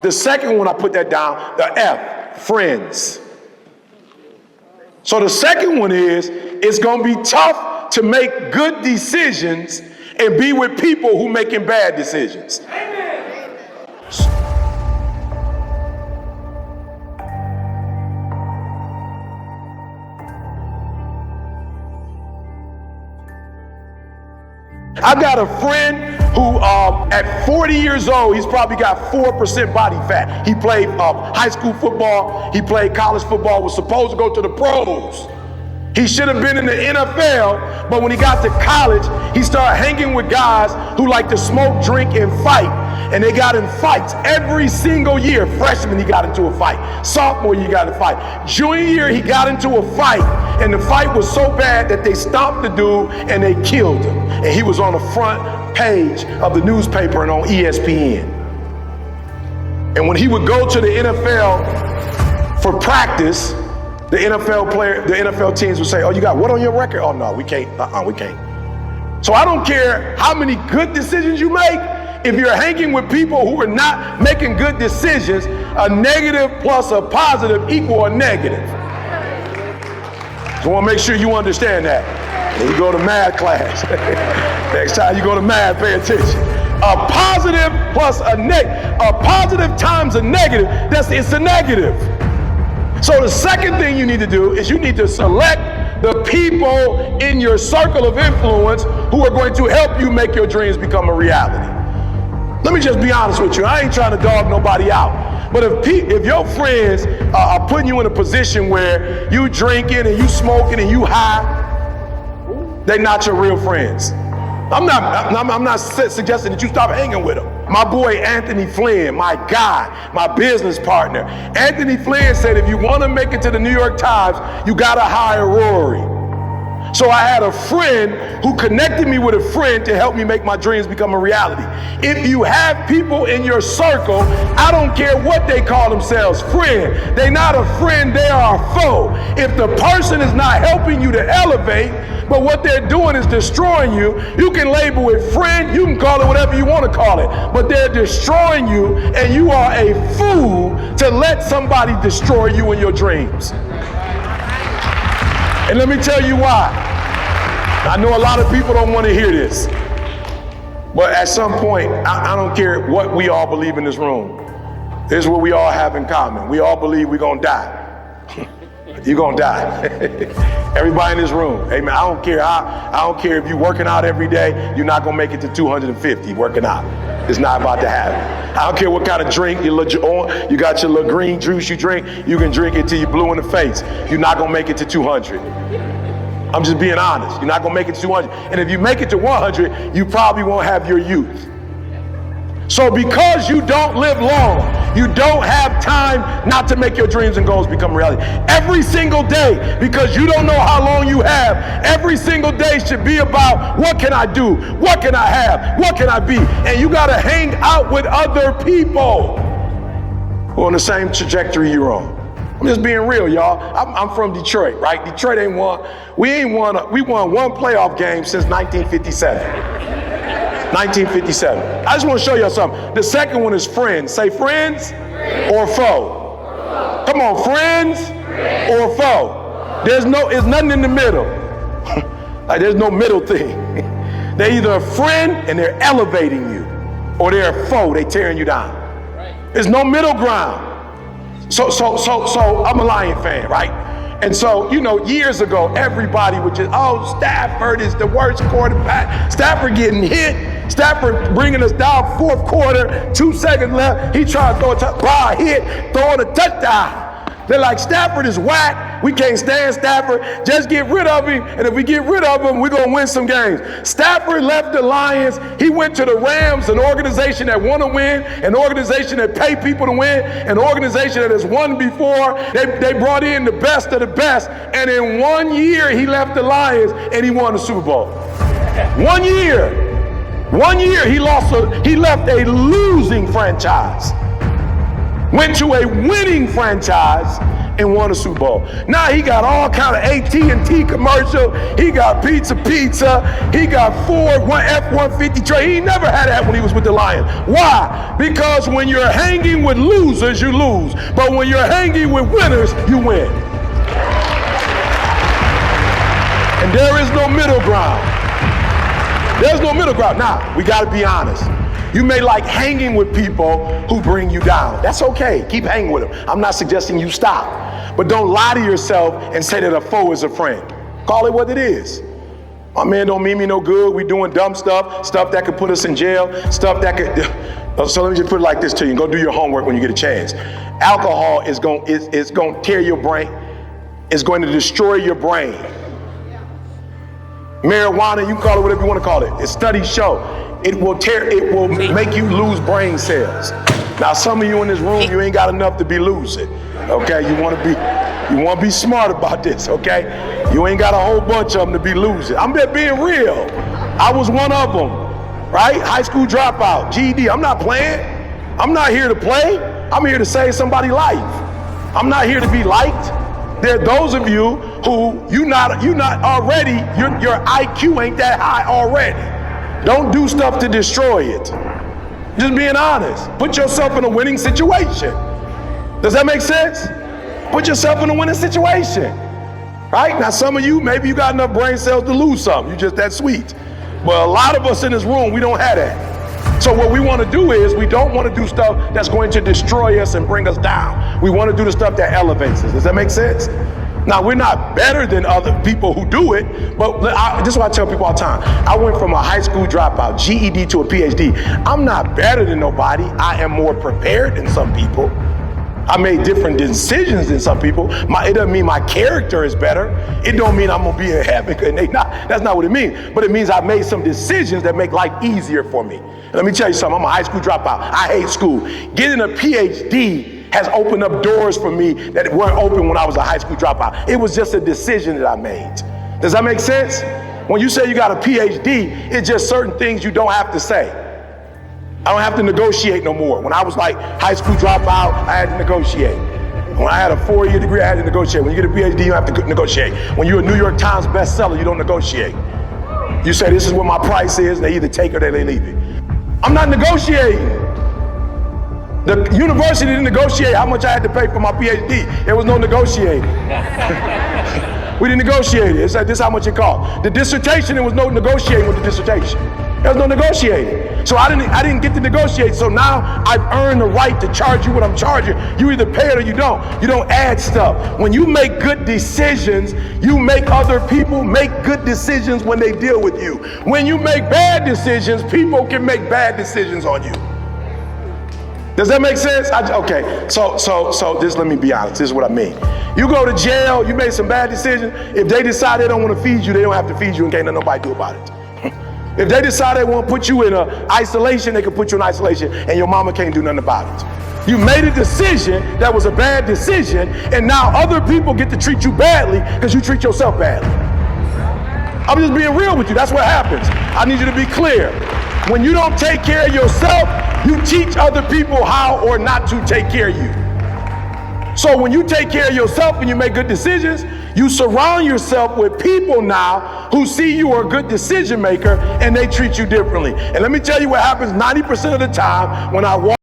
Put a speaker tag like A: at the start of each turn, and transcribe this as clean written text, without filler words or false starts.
A: The second one, I put that down, the F, friends. So the second one is, it's going to be tough to make good decisions and be with people who making bad decisions. Amen. I've got a friend who at 40 years old, he's probably got 4% body fat. He played high school football, he played college football, was supposed to go to the pros. He should have been in the NFL, but when he got to college, he started hanging with guys who like to smoke, drink, and fight. And they got in fights every single year. Freshman, he got into a fight. Sophomore, he got in a fight. Junior year, he got into a fight. And the fight was so bad that they stopped the dude and they killed him. And he was on the front page of the newspaper and on ESPN. And when he would go to the NFL for practice, the NFL teams would say, "Oh, you got what on your record?" "Oh, no, we can't. We can't." So I don't care how many good decisions you make. If you're hanging with people who are not making good decisions, a negative plus a positive equal a negative. So I want to make sure you understand that. When you go to math class, next time you go to math, pay attention. A positive plus a positive times a negative, it's a negative. So the second thing you need to do is you need to select the people in your circle of influence who are going to help you make your dreams become a reality. Let me just be honest with you. I ain't trying to dog nobody out. But if your friends are putting you in a position where you drinking and you smoking and you high, they're not your real friends. I'm not suggesting that you stop hanging with them. My boy Anthony Flynn, my guy, my business partner. Anthony Flynn said if you want to make it to the New York Times, you got to hire Rory. So I had a friend who connected me with a friend to help me make my dreams become a reality. If you have people in your circle, I don't care what they call themselves, friend. They're not a friend, they are a foe. If the person is not helping you to elevate, but what they're doing is destroying you, you can label it friend, you can call it whatever you want to call it, but they're destroying you, and you are a fool to let somebody destroy you in your dreams. And let me tell you why. I know a lot of people don't want to hear this, but at some point, I don't care what we all believe in this room. This is what we all have in common. We all believe we're going to die. You're going to die. Everybody in this room. Amen. I don't care if you're working out every day, you're not going to make it to 250 working out. It's not about to happen. I don't care what kind of drink you got your little green juice you drink, you can drink it till you're blue in the face. You're not going to make it to 200. I'm just being honest. You're not going to make it to 200. And if you make it to 100, you probably won't have your youth. So because you don't live long, you don't have time not to make your dreams and goals become reality. Every single day, because you don't know how long you have, every single day should be about what can I do? What can I have? What can I be? And you got to hang out with other people who are on the same trajectory you're on. I'm just being real, y'all. I'm from Detroit, right? Detroit we won one playoff game since 1957. 1957. I just want to show y'all something. The second one is friends. Say friends or foe. Come on, friends or foe. There's nothing in the middle. Like there's no middle thing. They're either a friend and they're elevating you, or they're a foe, they tearing you down. There's no middle ground. So I'm a Lion fan, right? And so, years ago, everybody would just, Stafford is the worst quarterback. Stafford getting hit. Stafford bringing us down fourth quarter, 2 seconds left. He trying to throw a touchdown, hit, throwing a touchdown. They're like, Stafford is whack. We can't stand Stafford. Just get rid of him. And if we get rid of him, we're going to win some games. Stafford left the Lions. He went to the Rams, an organization that want to win, an organization that pay people to win, an organization that has won before. They brought in the best of the best. And in 1 year, he left the Lions and he won the Super Bowl. 1 year. 1 year, he left a losing franchise. Went to a winning franchise and won a Super Bowl. Now he got all kind of AT&T commercial. He got pizza. He got Ford F-150 trade. He never had that when he was with the Lions. Why? Because when you're hanging with losers, you lose. But when you're hanging with winners, you win. And there is no middle ground. There's no middle ground. Now, we got to be honest. You may like hanging with people who bring you down. That's okay. Keep hanging with them. I'm not suggesting you stop. But don't lie to yourself and say that a foe is a friend. Call it what it is. My man don't mean me no good. We doing dumb stuff that could put us in jail, stuff that could... So let me just put it like this to you. Go do your homework when you get a chance. Alcohol is going to tear your brain. It's going to destroy your brain. Marijuana, you can call it whatever you want to call it. Studies show it will make you lose brain cells. Now, some of you in this room, you ain't got enough to be losing. Okay, you want to be smart about this. Okay, you ain't got a whole bunch of them to be losing. I'm just being real. I was one of them, right? High school dropout, GED. I'm not playing. I'm not here to play. I'm here to save somebody's life. I'm not here to be liked. There are those of you who you're not already, your IQ ain't that high already. Don't do stuff to destroy it. Just being honest. Put yourself in a winning situation. Does that make sense? Put yourself in a winning situation. Right? Now some of you, maybe you got enough brain cells to lose something. You're just that sweet. But a lot of us in this room, we don't have that. So what we want to do is we don't want to do stuff that's going to destroy us and bring us down. We want to do the stuff that elevates us. Does that make sense? Now, we're not better than other people who do it, but this is what I tell people all the time. I went from a high school dropout, GED, to a PhD. I'm not better than nobody. I am more prepared than some people. I made different decisions than some people. It doesn't mean my character is better. It don't mean I'm gonna be in heaven. That's not what it means. But it means I made some decisions that make life easier for me. And let me tell you something, I'm a high school dropout. I hate school. Getting a PhD has opened up doors for me that weren't open when I was a high school dropout. It was just a decision that I made. Does that make sense? When you say you got a PhD, it's just certain things you don't have to say. I don't have to negotiate no more. When I was like high school dropout, I had to negotiate. When I had a 4-year degree, I had to negotiate. When you get a PhD, you have to negotiate. When you're a New York Times bestseller, you don't negotiate. You say, this is what my price is, they either take it or they leave it. I'm not negotiating. The university didn't negotiate how much I had to pay for my PhD. There was no negotiating. We didn't negotiate it. It said, this is how much it cost. The dissertation, there was no negotiating with the dissertation. There was no negotiating. So I didn't get to negotiate. So now I've earned the right to charge you what I'm charging. You either pay it or you don't. You don't add stuff. When you make good decisions, you make other people make good decisions when they deal with you. When you make bad decisions, people can make bad decisions on you. Does that make sense? Okay, so just let me be honest. This is what I mean. You go to jail, you made some bad decisions. If they decide they don't want to feed you, they don't have to feed you and can't let nobody do about it. If they decide they want to put you in isolation, they can put you in isolation and your mama can't do nothing about it. You made a decision that was a bad decision, and now other people get to treat you badly because you treat yourself badly. I'm just being real with you. That's what happens. I need you to be clear. When you don't take care of yourself, you teach other people how or not to take care of you. So when you take care of yourself and you make good decisions, you surround yourself with people now who see you are a good decision maker and they treat you differently. And let me tell you what happens 90% of the time when I walk